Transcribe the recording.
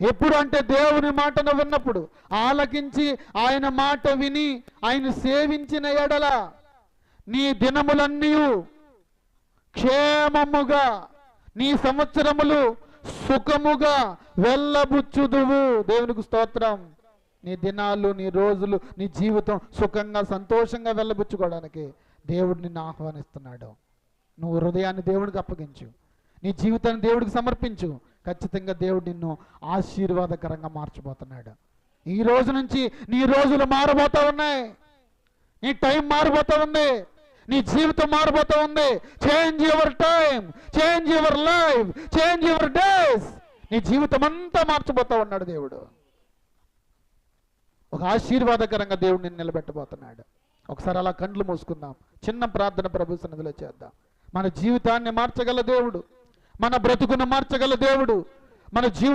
ఎప్పుడు అంటే దేవుని మాటను విన్నప్పుడు, ఆలకించి ఆయన మాట విని ఆయన సేవించిన ఎడల నీ దినములన్నీ క్షేమముగా, నీ సంవత్సరములు సుఖముగా వెళ్ళబుచ్చుదువు. దేవునికి స్తోత్రం. నీ దినాలు, నీ రోజులు, నీ జీవితం సుఖంగా సంతోషంగా వెళ్ళబుచ్చుకోవడానికి దేవుడు నిన్ను ఆహ్వానిస్తున్నాడు. నువ్వు హృదయాన్ని దేవుడికి అప్పగించు, నీ జీవితాన్ని దేవుడికి సమర్పించు. ఖచ్చితంగా దేవుడు నిన్ను ఆశీర్వాదకరంగా మార్చబోతున్నాడు. ఈ రోజు నుంచి నీ రోజులు మారబోతా ఉన్నాయి, నీ టైం మారబోతా ఉంది, నీ జీవితం మారబోతా ఉంది. Change your time, change your life, change your days. నీ జీవితం అంతా మార్చబోతా ఉన్నాడు దేవుడు. ఒక ఆశీర్వాదకరంగా దేవుడు నిన్ను నిలబెట్టబోతున్నాడు. ఒకసారి అలా కండ్లు మూసుకుందాం, చిన్న ప్రార్థన ప్రభు సన్నిధిలో చేద్దాం. మన జీవితాన్ని మార్చగల దేవుడు, మన బ్రతుకును మార్చగల దేవుడు, మన జీవితం